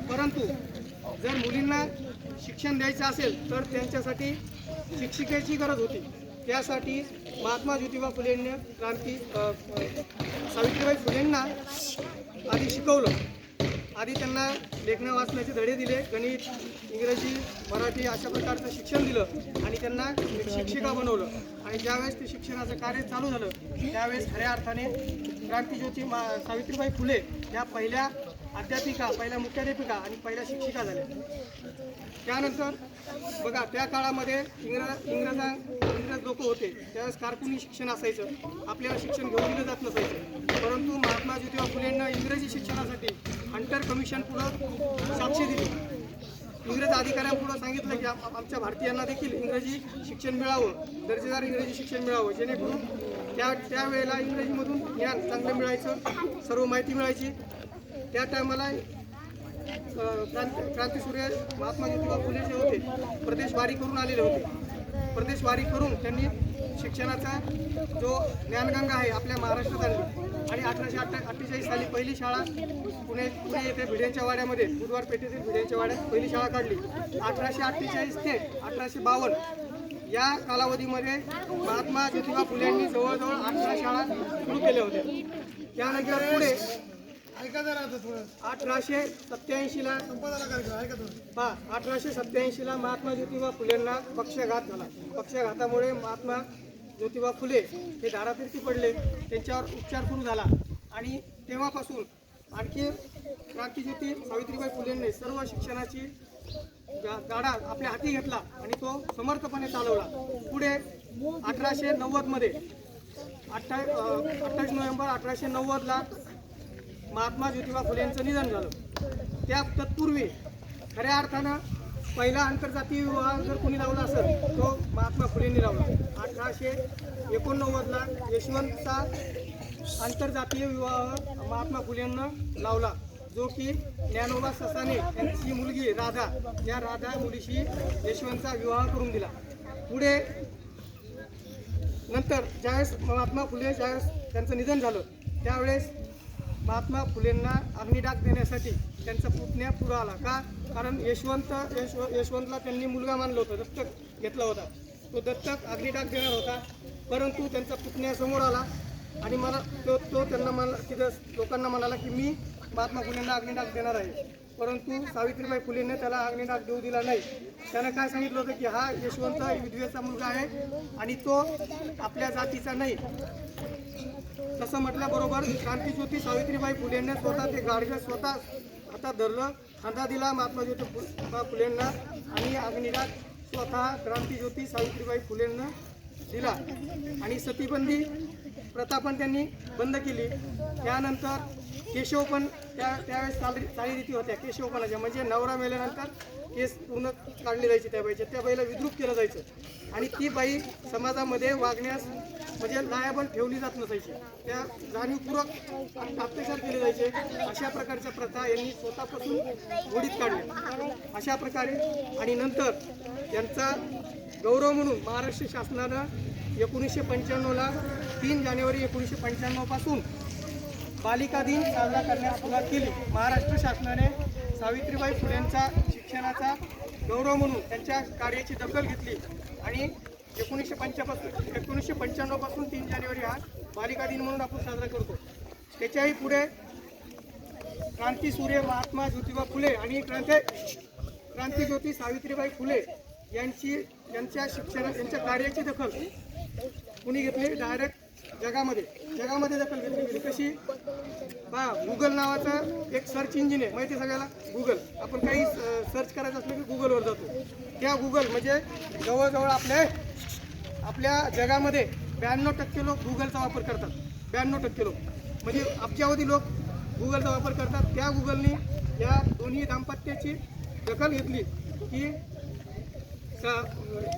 परंतु जर मुलींना शिक्षण द्यायचं असेल तर त्यांच्यासाठी शिक्षिकेची गरज होती. त्यासाठी महात्मा ज्योतिबा फुलेंनी सावित्रीबाई फुलेंना आधी शिकवलं. आधी त्यांना लेखन वाचण्याचे धडे दिले, गणित, इंग्रजी, मराठी अशा प्रकारचं शिक्षण दिलं आणि त्यांना एक शिक्षिका बनवलं. आणि ज्यावेळेस ते शिक्षणाचं कार्य चालू झालं त्यावेळेस खऱ्या अर्थाने क्रांतीज्योती सावित्रीबाई फुले या पहिल्या अध्यापिका, पहिल्या मुख्याध्यापिका आणि पहिल्या शिक्षिका झाल्या. त्यानंतर बघा, त्या काळामध्ये इंग्रज लोक होते, त्यावेळेस कारकुनी शिक्षण असायचं, आपल्याला शिक्षण घेऊन दिलं जात नसायचं. परंतु महात्मा ज्योतिबा फुलेंना इंग्रजी शिक्षणासाठी हंटर कमिशन पुढं साक्ष दिली. इंग्रज अधिकाऱ्यांपुढं सांगितलं की आमच्या भारतीयांना देखील इंग्रजी शिक्षण मिळावं, दर्जेदार इंग्रजी शिक्षण मिळावं, जेणेकरून त्यावेळेला इंग्रजीमधून ज्ञान चांगलं मिळायचं, सर्व माहिती मिळायची. त्या टायमाला क्रांतीसूर्य महात्मा ज्योतिबा फुले जे होते प्रदेशवारी करून आलेले होते. प्रदेशवारी करून त्यांनी शिक्षणाचा जो ज्ञानगंगा आहे आपल्या महाराष्ट्रात आणली आणि 1848 साली पहिली शाळा पुणे येथे भिड्यांच्या वाड्यामध्ये, बुधवार पेठेतील भिड्यांच्या वाड्यात पहिली शाळा काढली. 1848 ते 1852 या कालावधीमध्ये महात्मा ज्योतिबा फुले यांनी जवळजवळ 18 शाळा सुरू केल्या होत्या. त्यानंतर पुढे 1887ला महात्मा ज्योतिबा फुलेंना पक्षाघात झाला. पक्षाघातामुळे महात्मा ज्योतिबा फुले हे धारातीर्थी पडले, त्यांच्यावर उपचार सुरू झाला आणि तेव्हापासून आणखी क्रांतीज्योती सावित्रीबाई फुलेंनी सर्व शिक्षणाची गाडा आपल्या हाती घेतला आणि तो समर्थपणे चालवला. पुढे 1890मध्ये 28 नोव्हेंबर 1890ला महात्मा ज्योतिबा फुले यांचं निधन झालं. त्या तत्पूर्वी खऱ्या अर्थानं पहिला आंतरजातीय विवाह जर कोणी लावला असेल तो महात्मा फुलेंनी लावला. 1889ला यशवंतचा आंतरजातीय विवाह महात्मा फुलेंना लावला, जो की ज्ञानोबा ससाने यांची मुलगी राधा, या राधा मुलीशी यशवंतचा विवाह करून दिला. पुढे नंतर ज्यावेळेस महात्मा फुले ज्यावेळेस त्यांचं निधन झालं त्यावेळेस महात्मा फुलेंना अग्निडाग देण्यासाठी त्यांचा पुतण्या पुढं आला. का? कारण यशवंतला त्यांनी मुलगा मानलं होतं, दत्तक घेतला होता. तो दत्तक अग्निडाग देणार होता, परंतु त्यांचा पुतण्या समोर आला आणि मला तो त्यांना तिथं लोकांना म्हणाला की मी महात्मा फुलेंना अग्निडाग देणार आहे. परंतु सावित्रीबाई फुलेंनी त्याला अग्निडाग देऊ दिला नाही. त्यानं काय सांगितलं होतं की हा यशवंत विधवेचा मुलगा आहे आणि तो आपल्या जातीचा नाही. तसं म्हटल्याबरोबर क्रांतीज्योती सावित्रीबाई फुलेंनी स्वतः ते गाडगं स्वतः हातात धरलं, खांदा दिला महात्मा ज्योतिबा फुलेंना आणि अग्निडाग स्वतः क्रांतीज्योती सावित्रीबाई फुलेंना दिला. आणि सतीबंदी प्रथा पण त्यांनी बंद केली. त्यानंतर केशव पण त्यावेळेस चालीरीती होत्या केशवपणाच्या, म्हणजे नवरा मेल्यानंतर केस पूर्ण काढले जायचे त्या बाईला विद्रूप केलं जायचं आणि ती बाई समाजामध्ये वागण्यास म्हणजे लायबल ठेवली जात नसायची, त्या जाणीवपूर्वक अत्याचार केले जायचे. अशा प्रकारच्या प्रथा यांनी स्वतःपासून घोडीत काढल्या. अशा प्रकारे आणि नंतर यांचा गौरव म्हणून महाराष्ट्र शासनानं 1995ला 3 जानेवारी 1995 पासून बालिका दिन साजरा करण्यास सुरुवात केली. महाराष्ट्र शासनाने सावित्रीबाई फुलेंचा शिक्षणाचा गौरव म्हणून त्यांच्या कार्याची दखल घेतली आणि 1995 पासून 3 जानेवारी हा बालिका दिन म्हणून आपण साजरा करतो. त्याच्याही पुढे क्रांतीसूर्य महात्मा ज्योतिबा फुले आणि क्रांतीज्योती सावित्रीबाई फुले यांच्या कार्याची दखल कुणी घेतली? डायरेक्ट जगामध्ये दखल घेतली. कशी? गुगल नावाचं एक सर्च इंजिन आहे, माहिती आहे सगळ्याला. गुगल, आपण काही सर्च करायचं असलं की गुगलवर जातो. त्या गुगल म्हणजे जवळजवळ आपल्या जगामध्ये 92% लोक गुगलचा वापर करतात. 92% लोक म्हणजे अब्जावधी लोक गुगलचा वापर करतात. त्या गुगलनी या दोन्ही दाम्पत्याची दखल घेतली की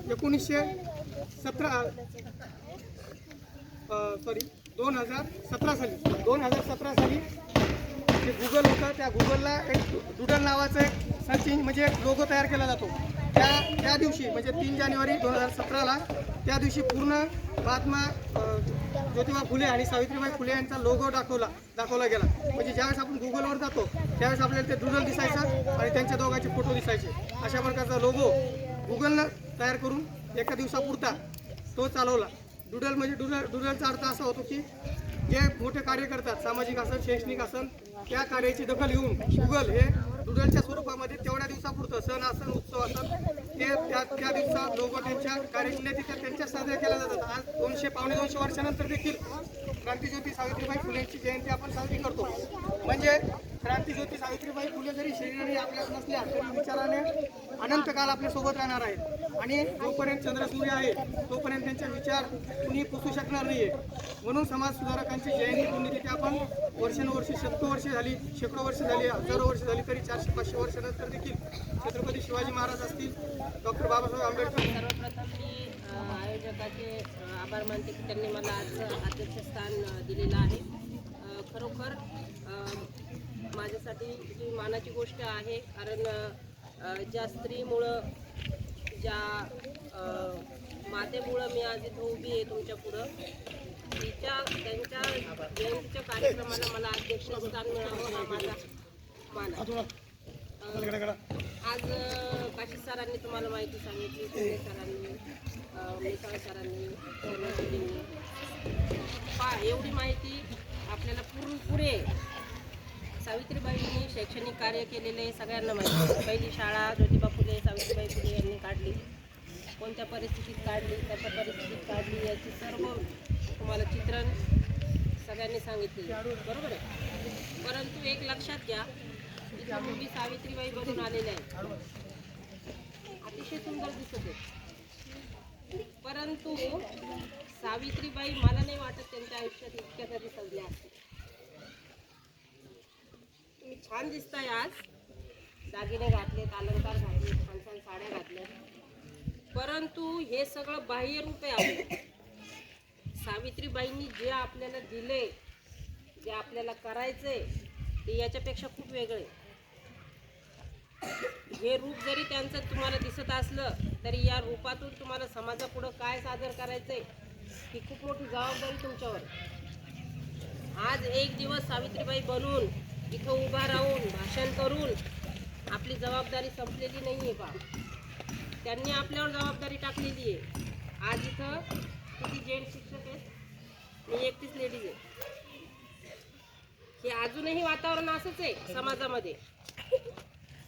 2017 साली जे गुगल होतं त्या गुगलला एक डुडल नावाचं एक सर्च इंजिन म्हणजे लोगो तयार केला जातो. त्या दिवशी म्हणजे 3 जानेवारी 2017ला त्या दिवशी पूर्ण महात्मा ज्योतिबा फुले आणि सावित्रीबाई फुले यांचा लोगो दाखवला गेला. म्हणजे ज्यावेळेस आपण गुगलवर जातो त्यावेळेस आपल्याला ते डुडल दिसायचं आणि त्यांच्या दोघांचे फोटो दिसायचे. अशा प्रकारचा लोगो गुगलनं तयार करून एका दिवसापुरता तो चालवला. डुडल म्हणजे डुडलचा अर्थ असा होतो की जे मोठे कार्य करतात, सामाजिक असन शैक्षणिक असन, त्या कार्याची दखल घेऊन गुगल हे डुडलच्या स्वरूपामध्ये तेवढ्या दिवसापुरतं सण असन उत्सव असन ते त्या दिवसात लोक त्यांच्या कार्याची तिथे त्यांच्या साजऱ्या केल्या जातात. आज 200-250 वर्षानंतर देखील क्रांतीज्योती सावित्रीबाई फुलेंची जयंती आपण साजरी करतो. म्हणजे क्रांतीज्योती सावित्रीबाई फुले जरी शरीराने आपल्यात नसल्या तरी विचाराने अनंत काल आपल्या सोबत राहणार आहेत आणि जोपर्यंत चंद्रसूर्य आहे तोपर्यंत त्यांचे विचार कुणी पुसू शकणार नाहीये. म्हणून समाज सुधारकांची जयंती पुण्यतिथी आपण वर्षानुवर्षे वर्ष झाली, शेकडो वर्ष झाली, हजारो वर्ष झाली तरी 400-500 वर्षानंतर देखील छत्रपती शिवाजी महाराज असतील, डॉक्टर बाबासाहेब आंबेडकर.
सर्वप्रथम मी आयोजकाचे आभार मानते की त्यांनी मला आज अध्यक्षस्थान दिलेलं आहे. खरोखर माझ्यासाठी ही मानाची गोष्ट आहे, कारण ज्या स्त्रीमुळं ज्या मातेमुळं मी आज इथं उभी आहे तुमच्या पुढं, त्यांच्या जयंतीच्या कार्यक्रमाला मला अध्यक्षस्थान मिळावं हा माझा मान आहे. आज काशीद सरांनी तुम्हाला माहिती सांगितली, पुणे सरांनी, मिसाळ सरांनी, एवढी माहिती आपल्याला पुरे सावित्रीबाईंनी शैक्षणिक कार्य केलेले सगळ्यांना माहिती. पहिली शाळा ज्योतिबा फुले सावित्रीबाई फुले यांनी काढली, कोणत्या परिस्थितीत काढली, कशा परिस्थितीत काढली याची सर्व तुम्हाला चित्रण सगळ्यांनी सांगितले, बरोबर आहे. परंतु एक लक्षात घ्या, इथं मुली सावित्रीबाई बनून आलेल्या आहेत, अतिशय सुंदर दिसत आहेत. परंतु सावित्रीबाई मला नाही वाटत त्यांच्या आयुष्यात इतक्या कधी सजल्या असतील. तुम्ही छान दिसताय, आज दागिने घातलेत, अलंकार घातले, छान छान साड्या घातल्या, परंतु हे सगळं बाह्य रूप आहे आपलं. सावित्रीबाईंनी जे आपल्याला दिले, जे आपल्याला करायचंय ते याच्यापेक्षा खूप वेगळे. हे रूप जरी त्यांचं तुम्हाला दिसत असलं तरी या रूपातून तुम्हाला समाजापुढं काय सादर करायचंय ही खूप मोठी जबाबदारी तुमच्यावर. आज एक दिवस सावित्रीबाई बनून इथं उभा राहून भाषण करून आपली जबाबदारी संपलेली नाही आहे बा. त्यांनी आपल्यावर जबाबदारी टाकलेली आहे. आज इथं किती जेंट्स शिक्षक आहेत, मी एकटीच लेडीज आहे. हे अजूनही वातावरण असंच आहे समाजामध्ये.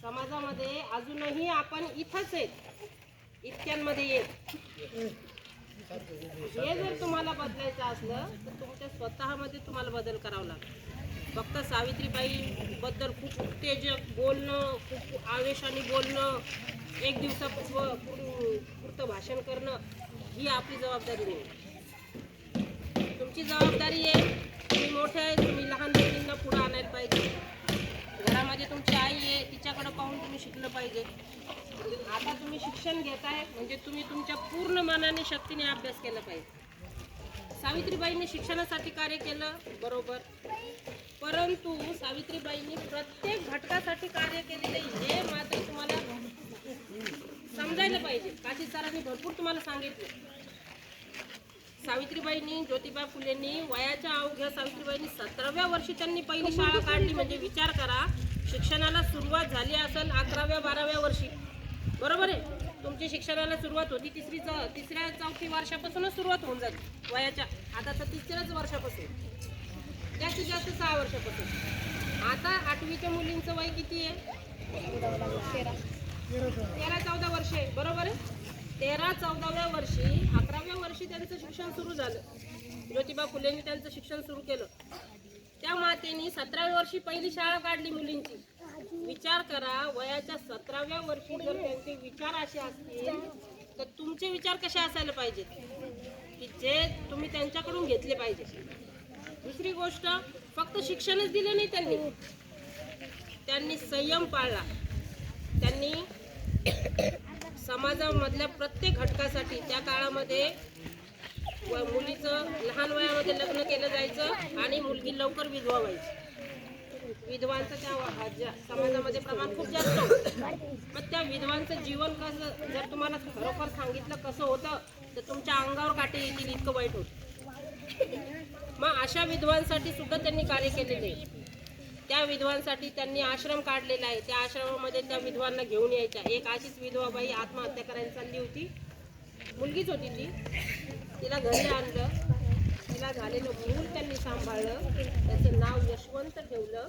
समाजामध्ये अजूनही आपण इथंच आहेत, इतक्यांमध्ये येत. हे जर तुम्हाला बदलायचं असलं तर तुमच्या स्वतःमध्ये तुम्हाला बदल करावा लागेल. फक्त सावित्रीबाई बद्दल खूप उत्तेजक बोलणं, खूप आवेशाने बोलणं, एक दिवसापुरतं भाषण करणं ही आपली जबाबदारी नाही. तुमची जबाबदारी आहे, तुम्ही मोठे आहे, तुम्ही लहान मुलींना पुढं आणायला पाहिजे. घरामध्ये तुमची आई आहे, तिच्याकडे पाहून तुम्ही शिकलं पाहिजे. आता तुम्ही शिक्षण घेताय म्हणजे तुम्ही तुमच्या पूर्ण मनाने शक्तीने अभ्यास केला पाहिजे. सावित्रीबाईंनी शिक्षणासाठी कार्य केलं बरोबर, परंतु सावित्रीबाईंनी प्रत्येक घटकासाठी कार्य केलेले हे मात्र तुम्हाला समजायला पाहिजे. काशीद सरांनी भरपूर तुम्हाला सांगितलं. सावित्रीबाईंनी, ज्योतिबा फुलेंनी वयाच्या अवघ्या सावित्रीबाईंनी 17व्या वर्षी त्यांनी पहिली शाळा काढली. म्हणजे विचार करा, शिक्षणाला सुरुवात झाली असेल 11व्या-12व्या वर्षी, बरोबर आहे. तुमची शिक्षणाला सुरुवात होती 3ऱ्या-4थी वर्षापासूनच सुरुवात होऊन जाते वयाच्या. आता तर 3ऱ्याच वर्षापासून, जास्तीत जास्त 6 वर्षापासून. आता 8वीच्या मुलींचं वय किती आहे? 13-14 वर्ष आहे, बरोबर आहे. 13-14व्या वर्षी 11व्या वर्षी त्यांचं शिक्षण सुरू झालं. ज्योतिबा फुलेंनी त्यांचं शिक्षण सुरू केलं. त्या मातेनी 17व्या वर्षी पहिली शाळा काढली मुलींची. विचार करा, वयाच्या 17व्या वर्षी जर त्यांचे विचार असे असतील तर तुमचे विचार कसे असायला पाहिजेत की जे तुम्ही त्यांच्याकडून घेतले पाहिजे. दुसरी गोष्ट, फक्त शिक्षणच दिलं नाही, त्यांनी संयम पाळला. त्यांनी समाजामधल्या प्रत्येक घटकासाठी त्या काळामध्ये मुलीचं लहान वयामध्ये लग्न केलं जायचं आणि मुलगी लवकर विधवा व्हायची. विधवांचं त्या समाजामध्ये प्रमाण खूप जास्त होतं. मग त्या विधवांचं जीवन कसं जर तुम्हाला खरोखर सांगितलं कसं होतं तर तुमच्या अंगावर काटे येतील, इतकं वाईट होतं. मग अशा विधवांसाठी सुद्धा त्यांनी कार्य केलेले आहे. त्या विधवांसाठी त्यांनी आश्रम काढलेला आहे. त्या आश्रमामध्ये त्या विधवांना घेऊन यायच्या. एक अशीच विधवाबाई आत्महत्या करायला चालली होती, मुलगीच होती ती. तिला घरी आणलं, तिला झालेलं मूल त्यांनी सांभाळलं, त्याचं नाव यशवंत ठेवलं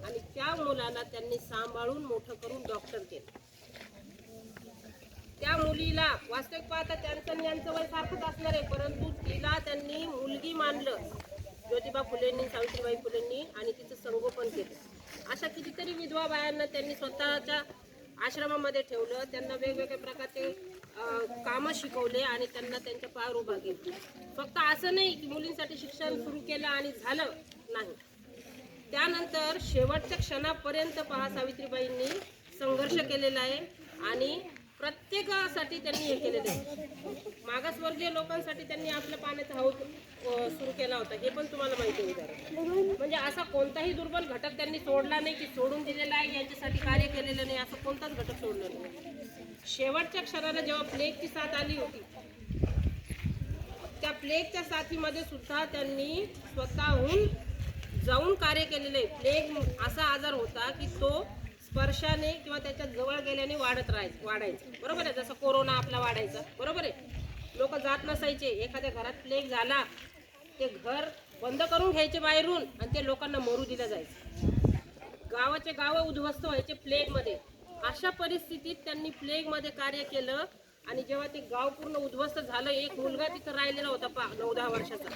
आणि त्या मुलाला त्यांनी सांभाळून मोठं करून डॉक्टर केलं. त्या मुलीला वास्तविक पाहता त्यांचं आणि यांचं वय सारखंच असणार आहे, परंतु तिला त्यांनी मुलगी मानलं ज्योतिबा फुलेंनी, सावित्रीबाई फुलेंनी, आणि तिचं संगोपन केलं. अशा कितीतरी विधवा बायांना त्यांनी स्वतःच्या आश्रमामध्ये ठेवलं, त्यांना वेगवेगळ्या प्रकारचे कामं शिकवले आणि त्यांना त्यांच्या पायावर उभा केलं. फक्त असं नाही की मुलींसाठी शिक्षण सुरू केलं आणि झालं नाही. त्यानंतर शेवटच्या क्षणापर्यंत पहा सावित्रीबाईंनी संघर्ष केलेला आहे आणि प्रत्येकासाठी त्यांनी हे केलेलं आहे. मागासवर्गीय लोकांसाठी त्यांनी आपल्या पाण्याचा हौद सुरू केला होता, हे पण तुम्हाला माहिती आहे. म्हणजे असा कोणताही दुर्बल घटक त्यांनी सोडला नाही की सोडून दिलेला आहे, यांच्यासाठी कार्य केलेलं नाही, असं कोणताच घटक सोडला नाही. शेवटच्या क्षणाला जेव्हा प्लेगची साथ आली होती, त्या प्लेगच्या साथीमध्ये सुद्धा त्यांनी स्वतःहून जाऊन कार्य केलेलं आहे. प्लेग असा आजार होता की तो स्पर्शाने किंवा त्याच्या जवळ गेल्याने वाढायचं, बरोबर आहे. जसं कोरोना आपला वाढायचा, बरोबर आहे. लोक जात नसायचे, एखाद्या घरात प्लेग झाला ते घर बंद करून घ्यायचे बाहेरून आणि ते लोकांना मरू दिलं जायचं. गावाचे गावं उद्ध्वस्त व्हायचे प्लेगमध्ये. अशा परिस्थितीत त्यांनी प्लेगमध्ये कार्य केलं आणि जेव्हा ते गाव पूर्ण उद्ध्वस्त झालं, एक मुलगा तिथं राहिलेला होता 9-10 वर्षाचा,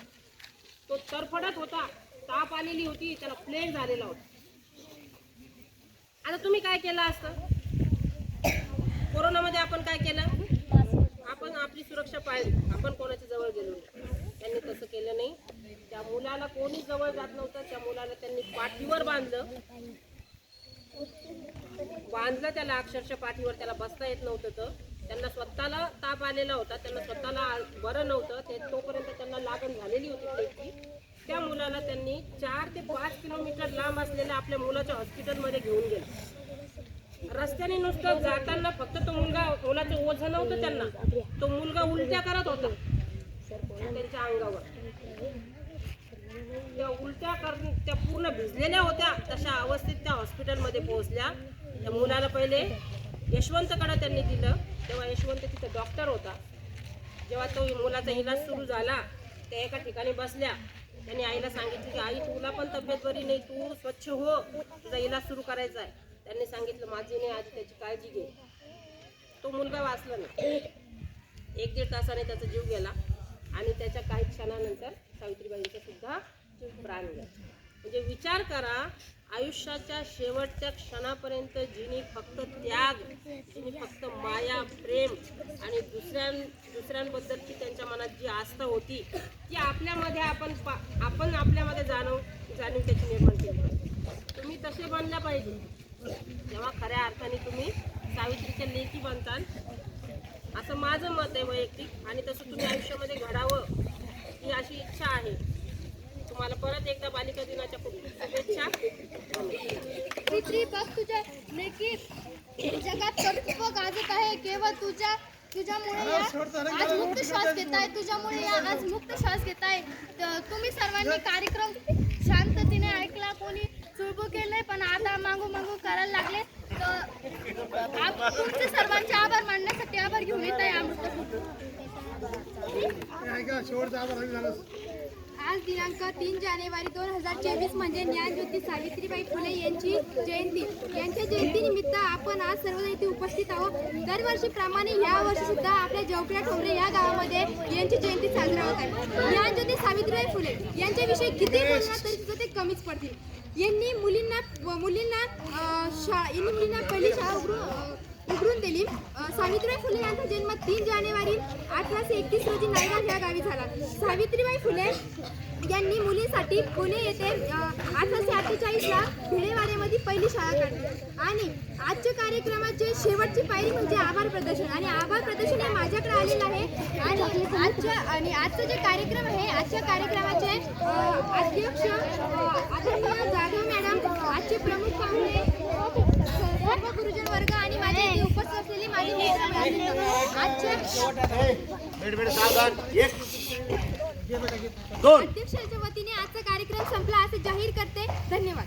तो तरफडत होता, ताप आलेली होती, त्याला प्लेग झालेला होता. आता तुम्ही काय केलं असतं? कोरोनामध्ये आपण काय केलं? आपण आपली सुरक्षा पाळली, आपण कोणाच्या जवळ गेलो नाही. त्यांनी तसं केलं नाही. त्या मुलाला कोणी जवळ जात नव्हतं, त्या मुलाला त्यांनी पाठीवर बांधलं त्याला अक्षरशः पाठीवर. त्याला बसता येत नव्हतं, तर त्यांना स्वतःला ताप आलेला होता, त्यांना स्वतःला बरं नव्हतं, ते तोपर्यंत त्यांना लागण झालेली होती प्लेगची. त्या मुलाला त्यांनी 4 ते 5 किलोमीटर लांब असलेल्या आपल्या मुलाच्या हॉस्पिटलमध्ये घेऊन गेले. रस्त्याने नुसतं जाताना फक्त मुलाचं ओझं नव्हतं त्यांना, तो मुलगा उलट्या करत होता त्यांच्या अंगावर. त्या उलट्या त्या पूर्ण भिजलेल्या होत्या, तशा अवस्थेत त्या हॉस्पिटलमध्ये पोहोचल्या. त्या मुलाला पहिले यशवंतकडे त्यांनी दिलं, तेव्हा यशवंत तिथं डॉक्टर होता. जेव्हा तो मुलाचा इलाज सुरू झाला, त्या एका ठिकाणी बसल्या. त्यांनी आईला सांगितलं की आई, तुला पण तब्येत बरी नाही, तू स्वच्छ हो, तुझा इलाज सुरू करायचा आहे. त्यांनी सांगितलं माझी नाही, आधी त्याची काळजी घे. तो मुलगा वाचला नाही. 1-1.5 तासाने त्याचा जीव गेला आणि त्याच्या काही क्षणानंतर सावित्रीबाईंचा सुद्धा प्राण गेला. म्हणजे विचार करा, आयुष्याच्या शेवटच्या क्षणापर्यंत जिने फक्त त्याग, जिने फक्त माया, प्रेम आणि दुसऱ्यांबद्दलची त्यांच्या मनात जी आस्था होती, ती आपल्यामध्ये आपण आपल्यामध्ये जाणीव त्याची निर्माण केली. तुम्ही तसे बनल्या पाहिजे. तेव्हा खऱ्या अर्थाने तुम्ही सावित्रीच्या लेकी बनताल, असं माझं मत आहे वैयक्तिक. आणि तसं तुम्ही आयुष्यामध्ये घडावं ही अशी इच्छा आहे. तुम्हाला परत एकदा बालिका दिनाच्या खूप शुभेच्छा.
सावित्री, बघ तुझ्या लेकी जगात कर्तृत्व गाजत आहे. केवळ तुझ्यामुळे या आज मुक्त श्वास घेताय, तुझ्यामुळे या आज मुक्त श्वास घेताय. तुम्ही सर्वांनी कार्यक्रम शांततेने ऐकला, कोणी चुळबुळ केलंय, पण आता मागू करायला लागले. तर तुमचे सर्वांचे आभार मानण्यासाठी आभार घेऊन येत आहे अमृत. आज दिनांक 3 जानेवारी 2024 म्हणजे ज्ञानज्योती सावित्रीबाई फुले यांची जयंती. यांच्या जयंतीनिमित्त आपण आज सर्वजण इथे उपस्थित आहोत. दरवर्षीप्रमाणे या वर्षी सुद्धा आपल्या जवकड्या ठोंबरे या गावामध्ये यांची जयंती साजरा होत आहे. ज्ञानज्योती सावित्रीबाई फुले यांच्याविषयी किती बोलणार तरी सुद्धा ते कमीच पडतील. यांनी मुलींना पहिली शाळा उघडून दिली. सावित्रीबाई फुले यांचा जन्म 3 जानेवारी 1831 रोजी नायगाव या गावी झाला. सावित्रीबाई फुले यांनी मुलींसाठी पुणे येथे 1848ला भिडेवाड्यामध्ये पहिली शाळा काढली. आणि आजच्या कार्यक्रमाचे शेवटची पायरी म्हणजे आभार प्रदर्शन. आणि आभार प्रदर्शन हे माझ्याकडे आलेलं आहे. आणि आजचा जे कार्यक्रम आहे, आजच्या कार्यक्रमाचे अध्यक्ष आदरणीय जाधव मॅडम, आजचे प्रमुख पाहुणे, सर्व गुरुजन वर्ग आणि माझे इथे उपस्थित असलेले माझे अध्यक्षाच्या वतीने आजचा कार्यक्रम संपला असे जाहीर करते. धन्यवाद.